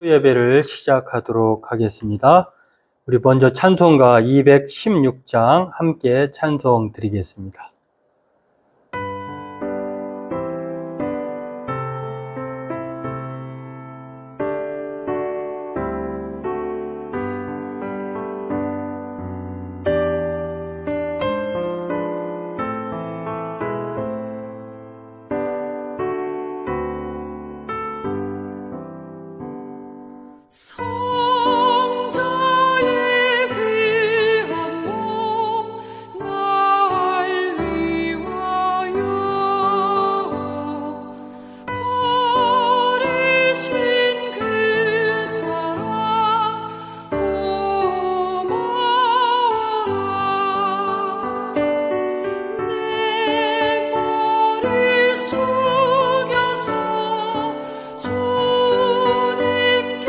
예배를 시작하도록 하겠습니다. 우리 먼저 찬송가 216장 함께 찬송 드리겠습니다. 성자의 귀한 몸 날 위하여 버리신 그 사랑 고마워라. 내 머리 숙여서 주님께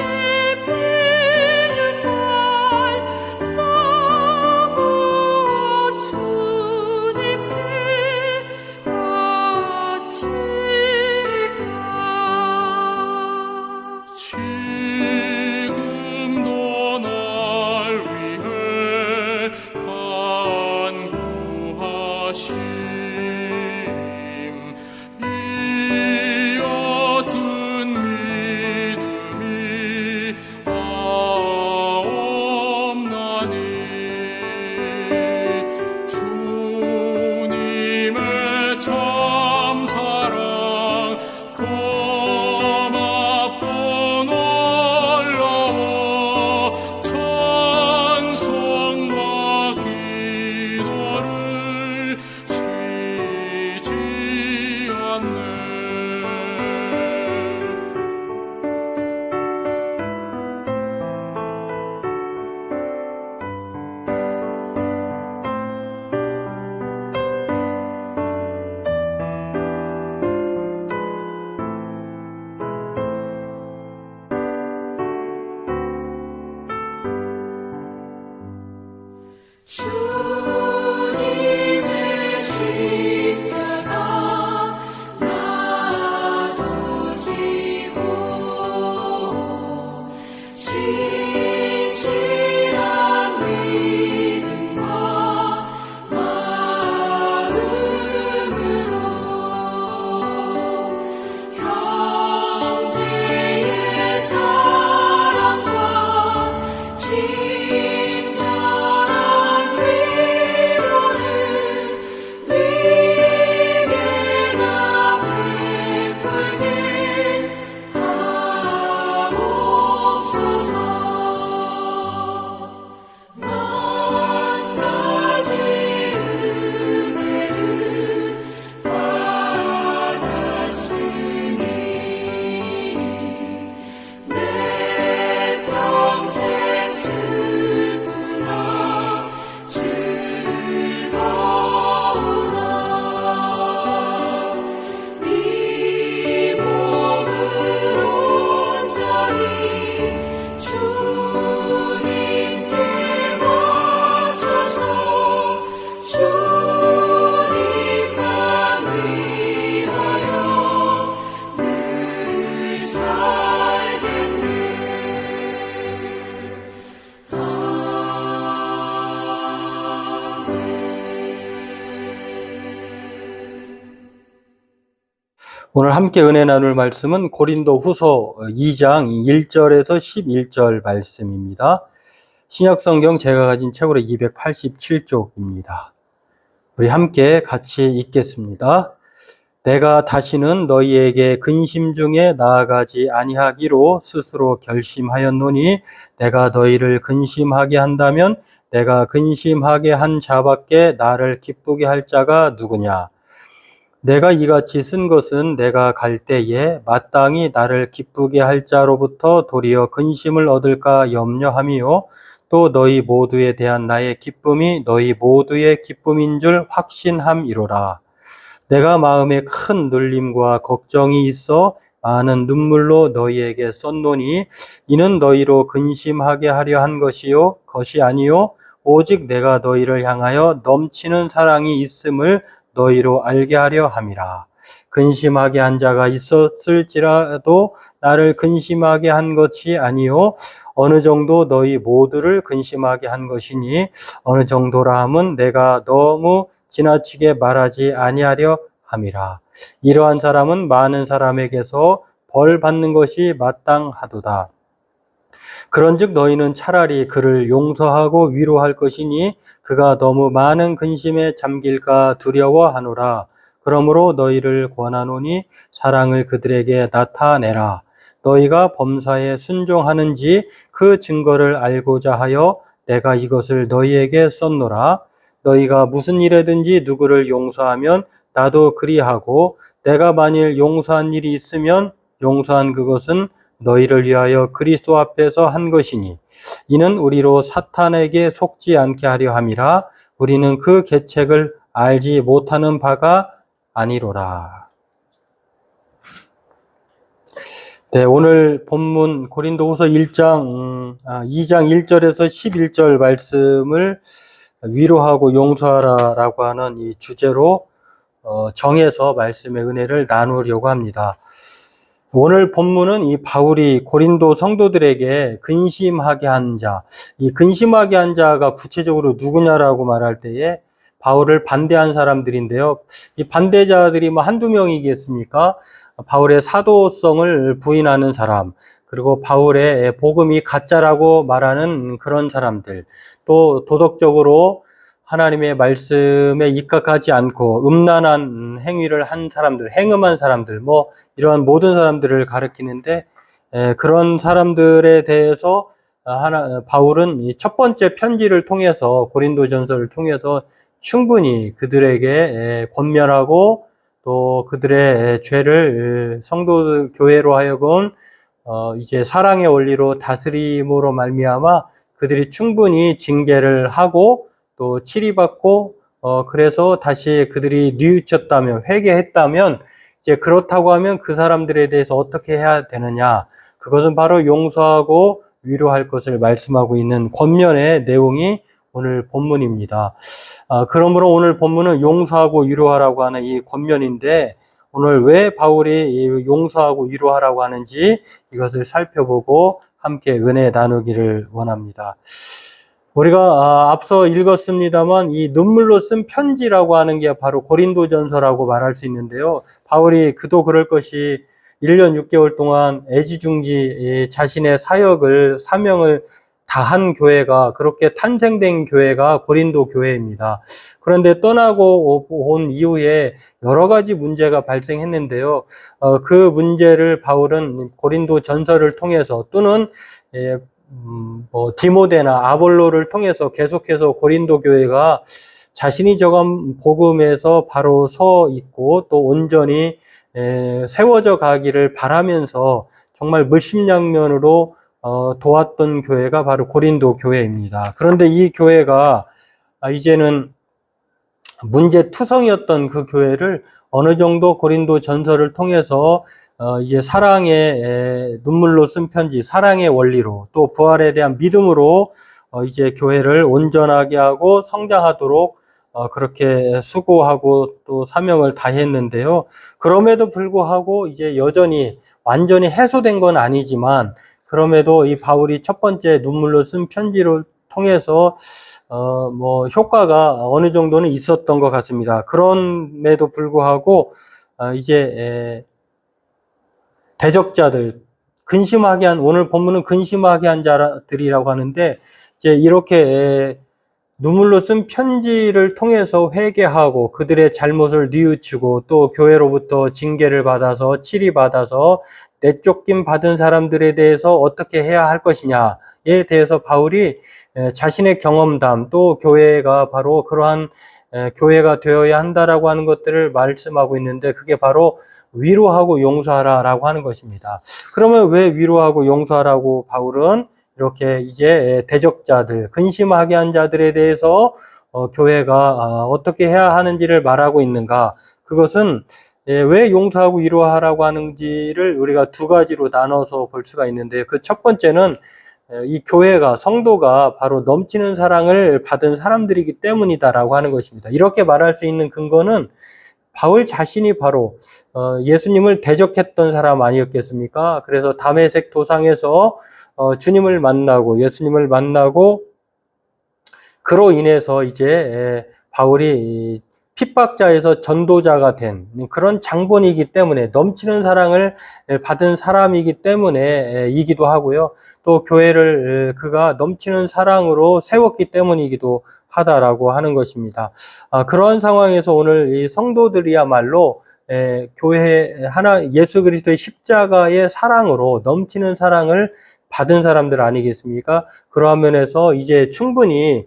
비는 날 너무 주님께 바치리까. 지금도 날 위해 간구하심 이 어두운 믿음이 없나니 주님의 참사랑 고맙고 놀라워 찬송과 기도를 쉬지 않네. 주님의 십자가 나도 지고 진실한 믿음과 마음으로 형제의 사랑과 친절한 위로를 위계나 베풀게 하옵소서. 만 가지 은혜를 받았으니 내 평생 슬프나 즐거우나 이 몸을 온전히 주님께 바쳐서 주님만 위하여 늘 살겠네. 오늘 함께 은혜 나눌 말씀은 고린도 후서 2장 1절에서 11절 말씀입니다. 신약성경 제가 가진 책으로 287쪽입니다. 우리 함께 같이 읽겠습니다. 내가 다시는 너희에게 근심 중에 나아가지 아니하기로 스스로 결심하였노니 내가 너희를 근심하게 한다면 내가 근심하게 한 자밖에 나를 기쁘게 할 자가 누구냐. 내가 이같이 쓴 것은 내가 갈 때에 마땅히 나를 기쁘게 할 자로부터 도리어 근심을 얻을까 염려함이요 또 너희 모두에 대한 나의 기쁨이 너희 모두의 기쁨인 줄 확신함이로라. 내가 마음에 큰 눌림과 걱정이 있어 많은 눈물로 너희에게 썼노니 이는 너희로 근심하게 하려 한 것이 아니요 오직 내가 너희를 향하여 넘치는 사랑이 있음을 너희로 알게 하려 함이라. 근심하게 한 자가 있었을지라도 나를 근심하게 한 것이 아니요 어느 정도 너희 모두를 근심하게 한 것이니 어느 정도라 함은 내가 너무 지나치게 말하지 아니하려 함이라. 이러한 사람은 많은 사람에게서 벌 받는 것이 마땅하도다. 그런즉 너희는 차라리 그를 용서하고 위로할 것이니 그가 너무 많은 근심에 잠길까 두려워하노라. 그러므로 너희를 권하노니 사랑을 그들에게 나타내라. 너희가 범사에 순종하는지 그 증거를 알고자 하여 내가 이것을 너희에게 썼노라. 너희가 무슨 일에든지 누구를 용서하면 나도 그리하고 내가 만일 용서한 일이 있으면 용서한 그것은 너희를 위하여 그리스도 앞에서 한 것이니 이는 우리로 사탄에게 속지 않게 하려 함이라. 우리는 그 계책을 알지 못하는 바가 아니로라. 네, 오늘 본문 고린도후서 2장 1절에서 11절 말씀을 위로하고 용서하라라고 하는 이 주제로 정해서 말씀의 은혜를 나누려고 합니다. 오늘 본문은 이 바울이 고린도 성도들에게 근심하게 한 자, 이 근심하게 한 자가 구체적으로 누구냐라고 말할 때에 바울을 반대한 사람들인데요. 이 반대자들이 뭐 한두 명이겠습니까? 바울의 사도성을 부인하는 사람, 그리고 바울의 복음이 가짜라고 말하는 그런 사람들, 또 도덕적으로 하나님의 말씀에 입각하지 않고 음란한 행위를 한 사람들, 행음한 사람들, 뭐 이러한 모든 사람들을 가리키는데 그런 사람들에 대해서 바울은 첫 번째 편지를 통해서 고린도전서를 통해서 충분히 그들에게 권면하고 또 그들의 죄를 성도들 교회로 하여금 이제 사랑의 원리로 다스림으로 말미암아 그들이 충분히 징계를 하고 또 치리받고 그래서 다시 그들이 뉘우쳤다면 회개했다면 이제 그렇다고 하면 그 사람들에 대해서 어떻게 해야 되느냐, 그것은 바로 용서하고 위로할 것을 말씀하고 있는 권면의 내용이 오늘 본문입니다. 그러므로 오늘 본문은 용서하고 위로하라고 하는 이 권면인데 오늘 왜 바울이 용서하고 위로하라고 하는지 이것을 살펴보고 함께 은혜 나누기를 원합니다. 우리가 앞서 읽었습니다만 이 눈물로 쓴 편지라고 하는 게 바로 고린도전서라고 말할 수 있는데요. 바울이 그도 그럴 것이 1년 6개월 동안 애지중지 자신의 사명을 다한 교회가, 그렇게 탄생된 교회가 고린도 교회입니다. 그런데 떠나고 온 이후에 여러 가지 문제가 발생했는데요. 그 문제를 바울은 고린도 전서를 통해서 또는 디모데나 아볼로를 통해서 계속해서 고린도 교회가 자신이 전한 복음에서 바로 서 있고 또 온전히 세워져 가기를 바라면서 정말 물심양면으로 도왔던 교회가 바로 고린도 교회입니다. 그런데 이 교회가 이제는 문제투성이었던 그 교회를 어느 정도 고린도 전서를 통해서 이제 사랑의 눈물로 쓴 편지, 사랑의 원리로 또 부활에 대한 믿음으로 이제 교회를 온전하게 하고 성장하도록 그렇게 수고하고 또 사명을 다했는데요. 그럼에도 불구하고 이제 여전히 완전히 해소된 건 아니지만 그럼에도 이 바울이 첫 번째 눈물로 쓴 편지를 통해서 효과가 어느 정도는 있었던 것 같습니다. 그럼에도 불구하고 이제 대적자들, 근심하게 한, 오늘 본문은 근심하게 한 자들이라고 하는데 이제 이렇게 눈물로 쓴 편지를 통해서 회개하고 그들의 잘못을 뉘우치고 또 교회로부터 징계를 받아서 치리받아서 내쫓김 받은 사람들에 대해서 어떻게 해야 할 것이냐에 대해서 바울이 자신의 경험담 또 교회가 바로 그러한 교회가 되어야 한다라고 하는 것들을 말씀하고 있는데 그게 바로 위로하고 용서하라라고 하는 것입니다. 그러면 왜 위로하고 용서하라고 바울은 이렇게 이제 대적자들, 근심하게 한 자들에 대해서 교회가 어떻게 해야 하는지를 말하고 있는가? 그것은 왜 용서하고 위로하라고 하는지를 우리가 두 가지로 나눠서 볼 수가 있는데 그 첫 번째는 이 교회가, 성도가 바로 넘치는 사랑을 받은 사람들이기 때문이다라고 하는 것입니다. 이렇게 말할 수 있는 근거는 바울 자신이 바로 예수님을 대적했던 사람 아니었겠습니까? 그래서 다메섹 도상에서 주님을 만나고 예수님을 만나고 그로 인해서 이제 바울이 핍박자에서 전도자가 된 그런 장본이기 때문에 넘치는 사랑을 받은 사람이기 때문에 이기도 하고요. 또 교회를 그가 넘치는 사랑으로 세웠기 때문이기도 하다라고 하는 것입니다. 그러한 상황에서 오늘 이 성도들이야말로 교회 하나 예수 그리스도의 십자가의 사랑으로 넘치는 사랑을 받은 사람들 아니겠습니까? 그러한 면에서 이제 충분히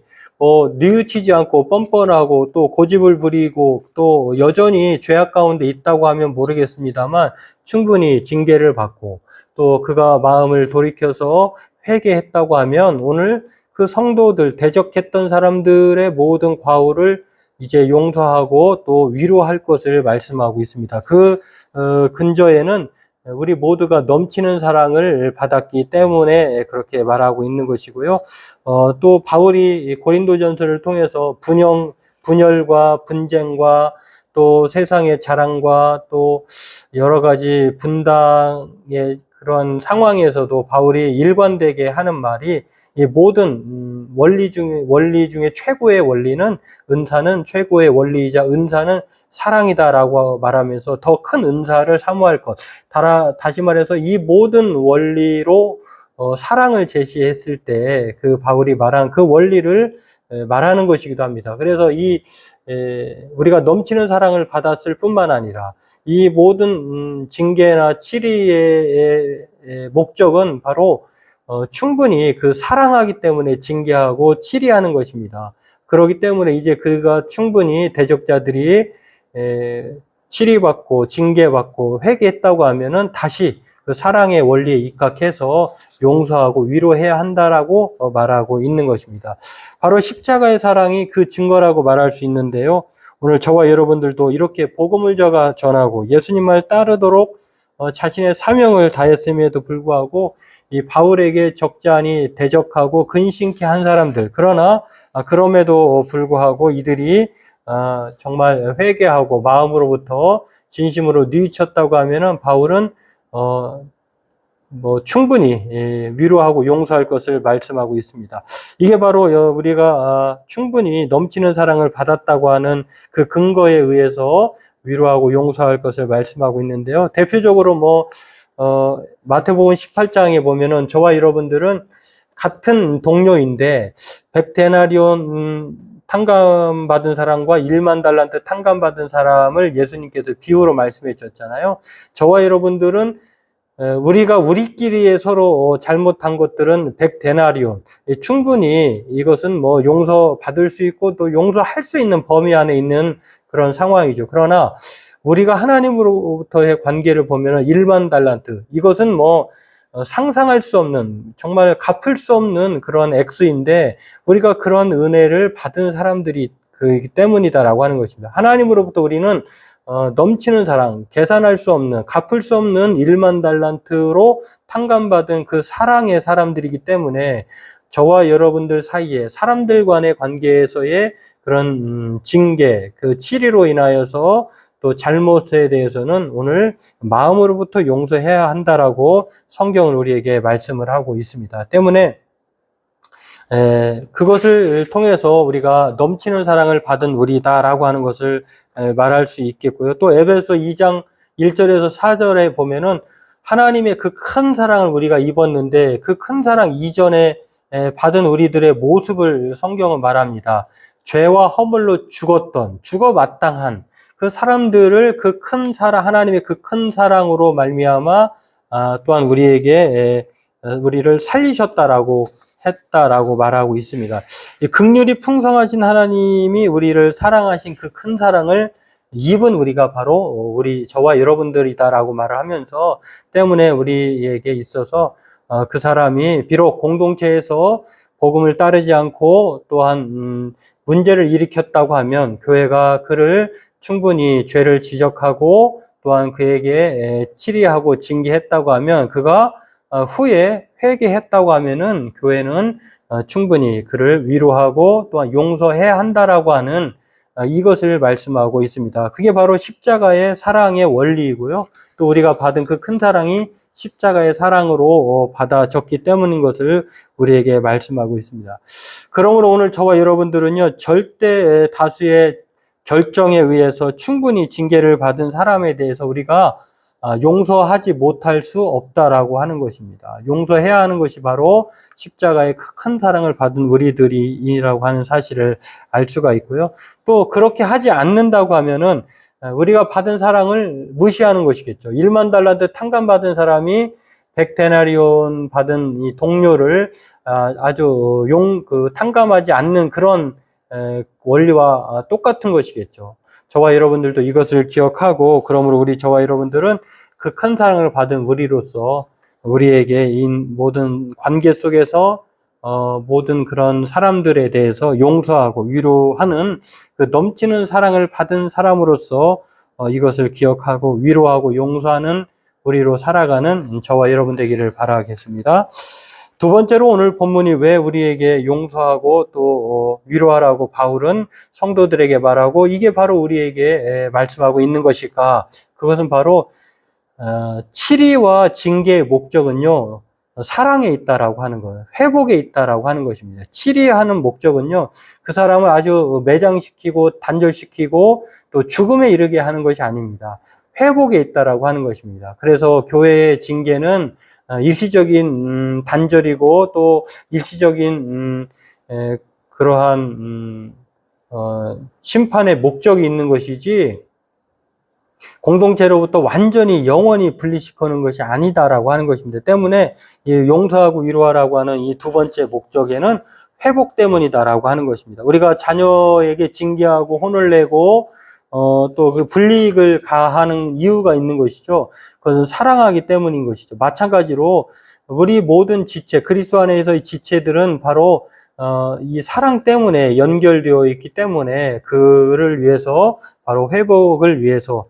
뉘우치지 않고 뻔뻔하고 또 고집을 부리고 또 여전히 죄악 가운데 있다고 하면 모르겠습니다만 충분히 징계를 받고 또 그가 마음을 돌이켜서 회개했다고 하면 오늘 그 성도들 대적했던 사람들의 모든 과오를 이제 용서하고 또 위로할 것을 말씀하고 있습니다. 그 근저에는 우리 모두가 넘치는 사랑을 받았기 때문에 그렇게 말하고 있는 것이고요. 또 바울이 고린도전서를 통해서 분열과 분쟁과 또 세상의 자랑과 또 여러 가지 분당의 그런 상황에서도 바울이 일관되게 하는 말이 이 모든 원리 중에 최고의 원리는 은사는 최고의 원리이자 은사는 사랑이다라고 말하면서 더 큰 은사를 사모할 것. 다시 말해서 이 모든 원리로 사랑을 제시했을 때 그 바울이 말한 그 원리를 말하는 것이기도 합니다. 그래서 우리가 넘치는 사랑을 받았을 뿐만 아니라 이 모든 징계나 치리의 목적은 바로 충분히 그 사랑하기 때문에 징계하고 치리하는 것입니다. 그렇기 때문에 이제 그가 충분히 대적자들이 치리받고 징계받고 회개했다고 하면은 다시 그 사랑의 원리에 입각해서 용서하고 위로해야 한다라고 말하고 있는 것입니다. 바로 십자가의 사랑이 그 증거라고 말할 수 있는데요. 오늘 저와 여러분들도 이렇게 복음을 전하고 예수님 말 따르도록 자신의 사명을 다했음에도 불구하고 이 바울에게 적잖이 대적하고 근심케 한 사람들, 그러나 그럼에도 불구하고 이들이 정말 회개하고 마음으로부터 진심으로 뉘우쳤다고 하면은 바울은 충분히 위로하고 용서할 것을 말씀하고 있습니다. 이게 바로 우리가 충분히 넘치는 사랑을 받았다고 하는 그 근거에 의해서 위로하고 용서할 것을 말씀하고 있는데요. 대표적으로 마태복음 18장에 보면은 저와 여러분들은 같은 동료인데 100데나리온 탕감받은 사람과 1만 달란트 탕감받은 사람을 예수님께서 비유로 말씀해 주셨잖아요. 저와 여러분들은 우리가 우리끼리 서로 잘못한 것들은 100데나리온 충분히 이것은 용서받을 수 있고 또 용서할 수 있는 범위 안에 있는 그런 상황이죠. 그러나 우리가 하나님으로부터의 관계를 보면 1만 달란트 이것은 상상할 수 없는 정말 갚을 수 없는 그런 액수인데 우리가 그런 은혜를 받은 사람들이 그이기 때문이다라고 하는 것입니다. 하나님으로부터 우리는 넘치는 사랑, 계산할 수 없는, 갚을 수 없는 1만 달란트로 탕감받은 그 사랑의 사람들이기 때문에 저와 여러분들 사이에 사람들 간의 관계에서의 그런 징계, 그 치리로 인하여서 또 잘못에 대해서는 오늘 마음으로부터 용서해야 한다라고 성경은 우리에게 말씀을 하고 있습니다. 때문에 그것을 통해서 우리가 넘치는 사랑을 받은 우리다라고 하는 것을 말할 수 있겠고요. 또 에베소 2장 1절에서 4절에 보면은 하나님의 그 큰 사랑을 우리가 입었는데 그 큰 사랑 이전에 받은 우리들의 모습을 성경은 말합니다. 죄와 허물로 죽어 마땅한 그 사람들을 그 큰 사랑, 하나님의 그 큰 사랑으로 말미암아 또한 우리를 살리셨다라고 했다라고 말하고 있습니다. 이 긍휼이 풍성하신 하나님이 우리를 사랑하신 그 큰 사랑을 입은 우리가 바로 저와 여러분들이다라고 말을 하면서 때문에 우리에게 있어서 그 사람이 비록 공동체에서 복음을 따르지 않고 또한 문제를 일으켰다고 하면 교회가 그를 충분히 죄를 지적하고 또한 그에게 치리하고 징계했다고 하면 그가 후에 회개했다고 하면은 교회는 충분히 그를 위로하고 또한 용서해야 한다라고 하는 이것을 말씀하고 있습니다. 그게 바로 십자가의 사랑의 원리이고요. 또 우리가 받은 그 큰 사랑이 십자가의 사랑으로 받아졌기 때문인 것을 우리에게 말씀하고 있습니다. 그러므로 오늘 저와 여러분들은요, 절대 다수의 결정에 의해서 충분히 징계를 받은 사람에 대해서 우리가 용서하지 못할 수 없다라고 하는 것입니다. 용서해야 하는 것이 바로 십자가의 큰 사랑을 받은 우리들이라고 하는 사실을 알 수가 있고요. 또 그렇게 하지 않는다고 하면은 우리가 받은 사랑을 무시하는 것이겠죠. 1만 달란트 탕감 받은 사람이 100데나리온 받은 이 동료를 아주 탕감하지 않는 그런 원리와 똑같은 것이겠죠. 저와 여러분들도 이것을 기억하고, 그러므로 저와 여러분들은 그 큰 사랑을 받은 우리로서 우리에게 이 모든 관계 속에서 모든 그런 사람들에 대해서 용서하고 위로하는 그 넘치는 사랑을 받은 사람으로서 이것을 기억하고 위로하고 용서하는 우리로 살아가는 저와 여러분 되기를 바라겠습니다. 두 번째로 오늘 본문이 왜 우리에게 용서하고 또 위로하라고 바울은 성도들에게 말하고 이게 바로 우리에게 말씀하고 있는 것일까? 그것은 바로 치리와 징계의 목적은요, 사랑에 있다라고 하는 거예요. 회복에 있다라고 하는 것입니다. 치리하는 목적은요, 그 사람을 아주 매장시키고 단절시키고 또 죽음에 이르게 하는 것이 아닙니다. 회복에 있다라고 하는 것입니다. 그래서 교회의 징계는 일시적인 단절이고 또 일시적인 그러한 심판의 목적이 있는 것이지 공동체로부터 완전히 영원히 분리시키는 것이 아니다라고 하는 것입니다. 때문에 용서하고 위로하라고 하는 이 두 번째 목적에는 회복 때문이다라고 하는 것입니다. 우리가 자녀에게 징계하고 혼을 내고 또 그 불이익을 가하는 이유가 있는 것이죠. 그것은 사랑하기 때문인 것이죠. 마찬가지로 우리 모든 지체, 그리스도 안에서의 지체들은 바로 이 사랑 때문에 연결되어 있기 때문에 그를 위해서 바로 회복을 위해서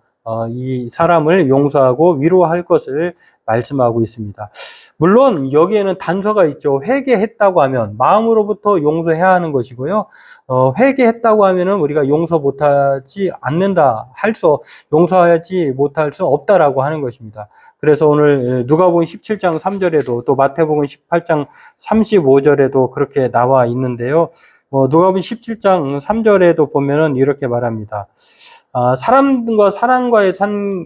이 사람을 용서하고 위로할 것을 말씀하고 있습니다. 물론 여기에는 단서가 있죠. 회개했다고 하면 마음으로부터 용서해야 하는 것이고요. 회개했다고 하면은 우리가 용서 못하지 않는다, 용서하지 못할 수 없다라고 하는 것입니다. 그래서 오늘 누가복음 17장 3절에도 또 마태복음 18장 35절에도 그렇게 나와 있는데요. 누가복음 17장 3절에도 보면은 이렇게 말합니다. 사람과 사람과의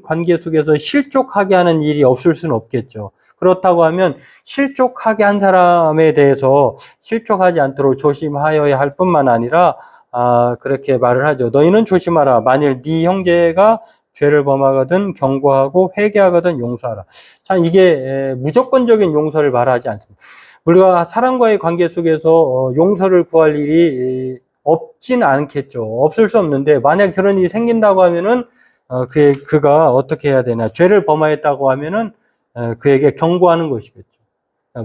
관계 속에서 실족하게 하는 일이 없을 수는 없겠죠. 그렇다고 하면 실족하게 한 사람에 대해서 실족하지 않도록 조심하여야 할 뿐만 아니라 그렇게 말을 하죠. 너희는 조심하라. 만일 네 형제가 죄를 범하거든 경고하고 회개하거든 용서하라. 참 이게 무조건적인 용서를 말하지 않습니다. 우리가 사람과의 관계 속에서 용서를 구할 일이 없진 않겠죠. 없을 수 없는데 만약 그런 일이 생긴다고 하면은 그가 어떻게 해야 되나? 죄를 범하였다고 하면은 그에게 경고하는 것이겠죠.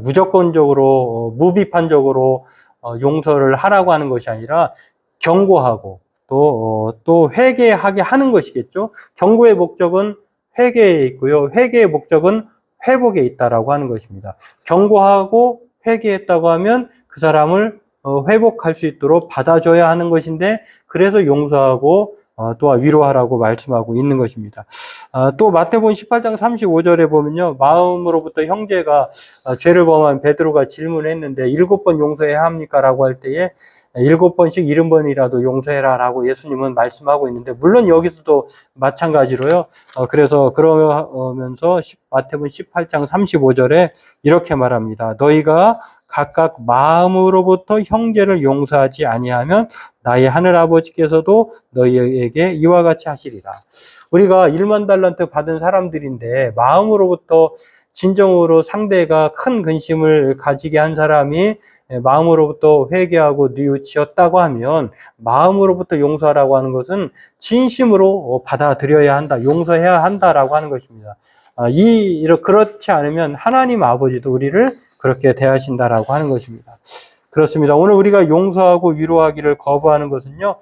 무조건적으로 무비판적으로 용서를 하라고 하는 것이 아니라 경고하고 또 회개하게 하는 것이겠죠. 경고의 목적은 회개에 있고요. 회개의 목적은 회복에 있다라고 하는 것입니다. 경고하고 회개했다고 하면 그 사람을 회복할 수 있도록 받아줘야 하는 것인데 그래서 용서하고 또 위로하라고 말씀하고 있는 것입니다. 또 마태복음 18장 35절에 보면요. 마음으로부터 형제가 죄를 범한 베드로가 질문했는데 7번 용서해야 합니까? 라고 할 때에 7번씩 70번이라도 용서해라 라고 예수님은 말씀하고 있는데 물론 여기서도 마찬가지로요. 그래서 그러면서 마태복음 18장 35절에 이렇게 말합니다. 너희가 각각 마음으로부터 형제를 용서하지 아니하면 나의 하늘 아버지께서도 너희에게 이와 같이 하시리라. 우리가 1만 달란트 받은 사람들인데 마음으로부터 진정으로 상대가 큰 근심을 가지게 한 사람이 마음으로부터 회개하고 뉘우치었다고 하면 마음으로부터 용서하라고 하는 것은 진심으로 받아들여야 한다, 용서해야 한다라고 하는 것입니다. 그렇지 않으면 하나님 아버지도 우리를 그렇게 대하신다라고 하는 것입니다. 그렇습니다. 오늘 우리가 용서하고 위로하기를 거부하는 것은요,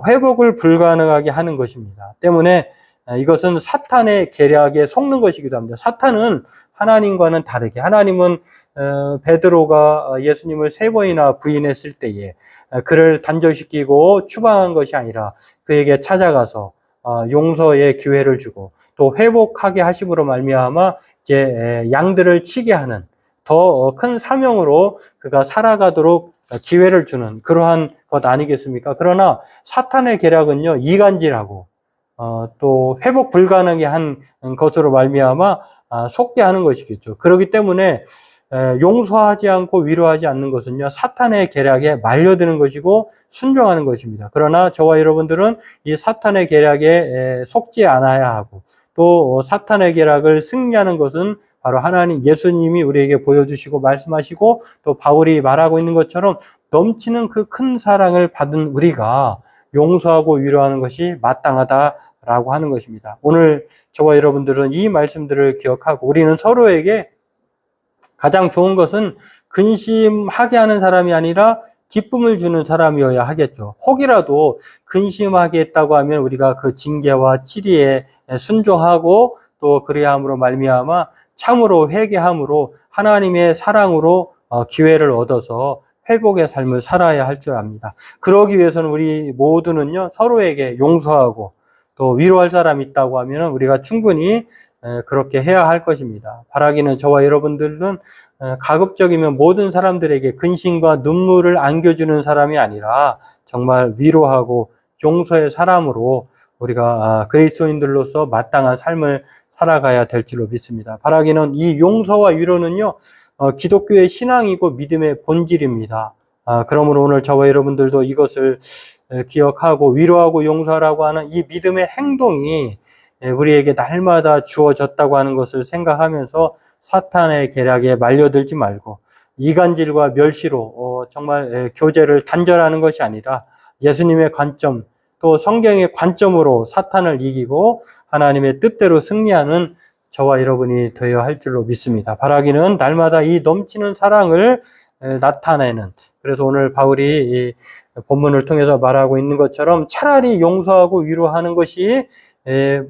회복을 불가능하게 하는 것입니다. 때문에 이것은 사탄의 계략에 속는 것이기도 합니다. 사탄은 하나님과는 다르게, 하나님은 베드로가 예수님을 3번이나 부인했을 때에 그를 단절시키고 추방한 것이 아니라 그에게 찾아가서 용서의 기회를 주고 또 회복하게 하심으로 말미암아 이제 양들을 치게 하는 더 큰 사명으로 그가 살아가도록 기회를 주는 그러한 것 아니겠습니까? 그러나 사탄의 계략은요, 이간질하고 또 회복 불가능하게 한 것으로 말미암아 속게 하는 것이겠죠. 그렇기 때문에 용서하지 않고 위로하지 않는 것은요, 사탄의 계략에 말려드는 것이고 순종하는 것입니다. 그러나 저와 여러분들은 이 사탄의 계략에 속지 않아야 하고 또 사탄의 계략을 승리하는 것은 바로 하나님 예수님이 우리에게 보여주시고 말씀하시고 또 바울이 말하고 있는 것처럼 넘치는 그 큰 사랑을 받은 우리가 용서하고 위로하는 것이 마땅하다라고 하는 것입니다. 오늘 저와 여러분들은 이 말씀들을 기억하고 우리는 서로에게 가장 좋은 것은 근심하게 하는 사람이 아니라 기쁨을 주는 사람이어야 하겠죠. 혹이라도 근심하게 했다고 하면 우리가 그 징계와 치리에 순종하고 또 그래야 함으로 말미암아 참으로 회개함으로 하나님의 사랑으로 기회를 얻어서 회복의 삶을 살아야 할 줄 압니다. 그러기 위해서는 우리 모두는요, 서로에게 용서하고 또 위로할 사람이 있다고 하면 우리가 충분히 그렇게 해야 할 것입니다. 바라기는 저와 여러분들은 가급적이면 모든 사람들에게 근심과 눈물을 안겨주는 사람이 아니라 정말 위로하고 용서의 사람으로 우리가 그리스도인들로서 마땅한 삶을 살아가야 될 줄로 믿습니다. 바라기는 이 용서와 위로는요, 기독교의 신앙이고 믿음의 본질입니다. 그러므로 오늘 저와 여러분들도 이것을 기억하고 위로하고 용서하라고 하는 이 믿음의 행동이 우리에게 날마다 주어졌다고 하는 것을 생각하면서 사탄의 계략에 말려들지 말고 이간질과 멸시로 정말 교제를 단절하는 것이 아니라 예수님의 관점 또 성경의 관점으로 사탄을 이기고 하나님의 뜻대로 승리하는 저와 여러분이 되어야 할 줄로 믿습니다. 바라기는 날마다 이 넘치는 사랑을 나타내는, 그래서 오늘 바울이 이 본문을 통해서 말하고 있는 것처럼 차라리 용서하고 위로하는 것이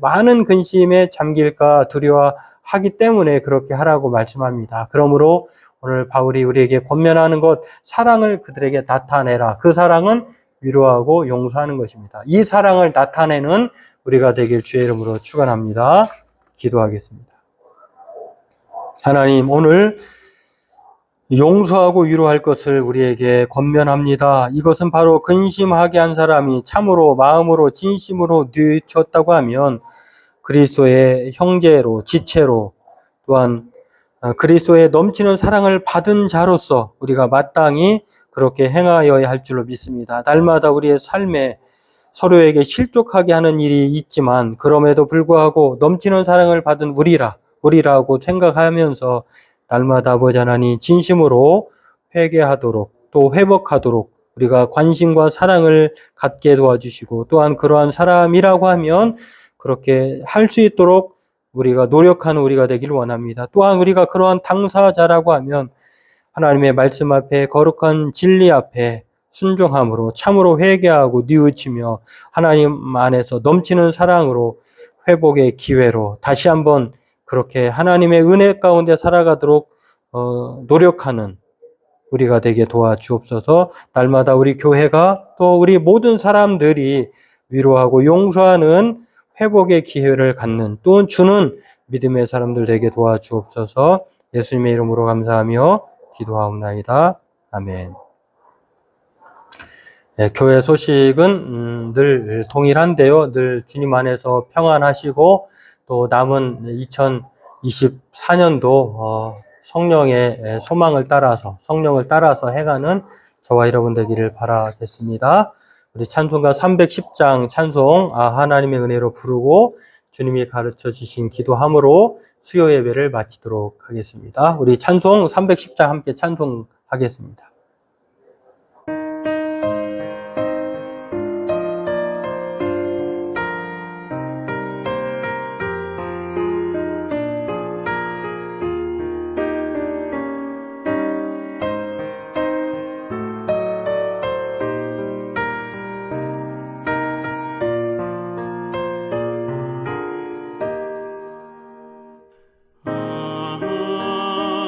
많은 근심에 잠길까 두려워하기 때문에 그렇게 하라고 말씀합니다. 그러므로 오늘 바울이 우리에게 권면하는 것, 사랑을 그들에게 나타내라. 그 사랑은 위로하고 용서하는 것입니다. 이 사랑을 나타내는 우리가 되길 주의 이름으로 축원합니다. 기도하겠습니다. 하나님, 오늘 용서하고 위로할 것을 우리에게 권면합니다. 이것은 바로 근심하게 한 사람이 참으로 마음으로 진심으로 뉘우쳤다고 하면 그리스도의 형제로 지체로 또한 그리스도의 넘치는 사랑을 받은 자로서 우리가 마땅히 그렇게 행하여야 할 줄로 믿습니다. 날마다 우리의 삶에 서로에게 실족하게 하는 일이 있지만 그럼에도 불구하고 넘치는 사랑을 받은 우리라고 생각하면서 날마다 아버지 하나님 진심으로 회개하도록 또 회복하도록 우리가 관심과 사랑을 갖게 도와주시고 또한 그러한 사람이라고 하면 그렇게 할 수 있도록 우리가 노력하는 우리가 되길 원합니다. 또한 우리가 그러한 당사자라고 하면 하나님의 말씀 앞에 거룩한 진리 앞에 순종함으로 참으로 회개하고 뉘우치며 하나님 안에서 넘치는 사랑으로 회복의 기회로 다시 한번 그렇게 하나님의 은혜 가운데 살아가도록 노력하는 우리가 되게 도와주옵소서. 날마다 우리 교회가 또 우리 모든 사람들이 위로하고 용서하는 회복의 기회를 갖는 또 주는 믿음의 사람들 되게 도와주옵소서. 예수님의 이름으로 감사하며 기도하옵나이다. 아멘. 네, 교회 소식은 늘 동일한데요. 늘 주님 안에서 평안하시고 또 남은 2024년도 성령의 소망을 따라서 성령을 따라서 해가는 저와 여러분 되기를 바라겠습니다. 우리 찬송가 310장 찬송 하나님의 은혜로 부르고 주님이 가르쳐 주신 기도함으로 수요 예배를 마치도록 하겠습니다. 우리 찬송 310장 함께 찬송하겠습니다.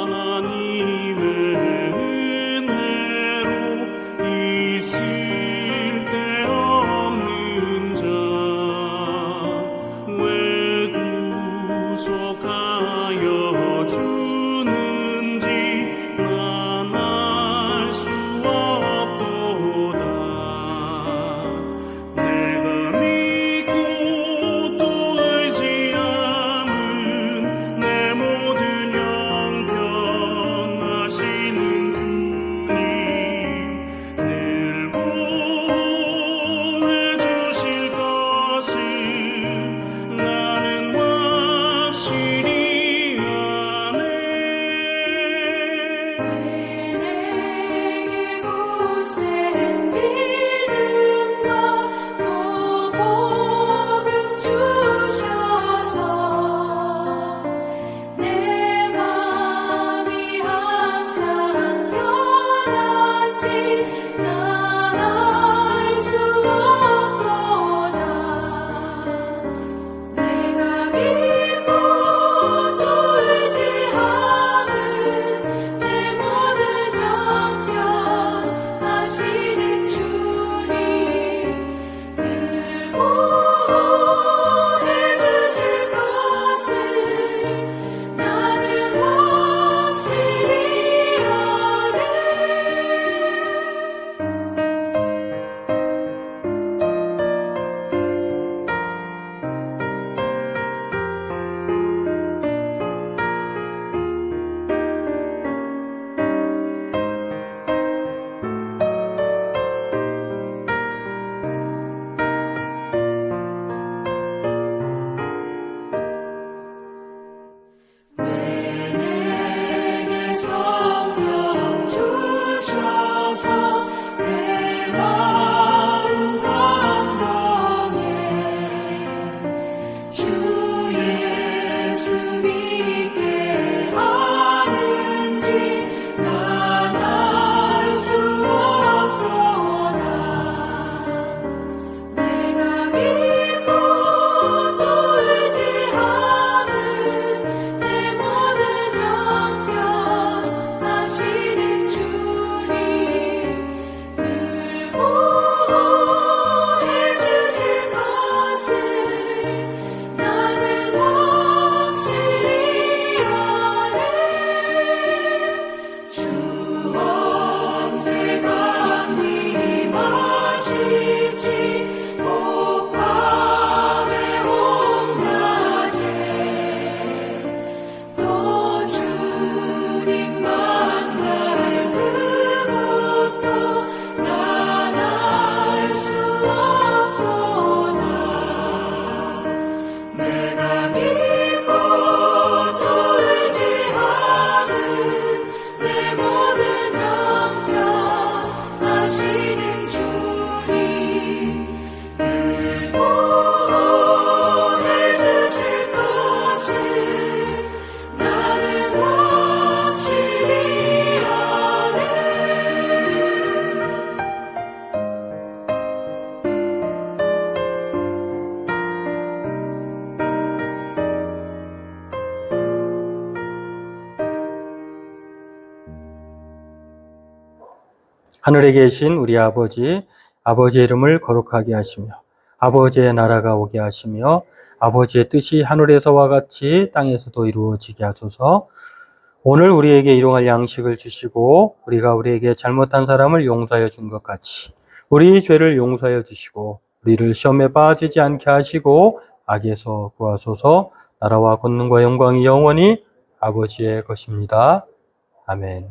하나님의 은혜 하여 주는지 난 알 수 없도다. 내가 믿고 또 의지함은 내 모든 형편 하시는 주님 늘 보호해 주실 것을 나는 확실히 아네. 내게 굳센 믿음과 또 복음 주셔서 내 맘이 항상 편한지 난 알 수 없도다. 내가 믿고 또 의지함은 내 모든 형편 하시는 주님 늘 보호해 주실 것을 나는 확실히 아네. 내게 성령 주셔서 내 마음 감동해 주 예수 믿게 하는지 난 알 수 없도다. 내가 믿고 또 의지함은 내 모든 형편 하시는 주님 늘 보호해 주실 것을 나는 확실히 아네. 주 언제가 임하실지 복밤의 홍낮에 또 주님 만날 그것도 난 알 수 없도다. 내가 믿고 또 의지함은 내 모든 형편 하시는 주님 늘 보호해 주실 것을 나는 확실히 아네. 하늘에 계신 우리 아버지, 아버지의 이름을 거룩하게 하시며 아버지의 나라가 오게 하시며 아버지의 뜻이 하늘에서와 같이 땅에서도 이루어지게 하소서. 오늘 우리에게 일용할 양식을 주시고 우리가 우리에게 잘못한 사람을 용서하여 준 것 같이 우리 죄를 용서하여 주시고 우리를 시험에 빠지지 않게 하시고 악에서 구하소서. 나라와 권능과 영광이 영원히 아버지의 것입니다. 아멘.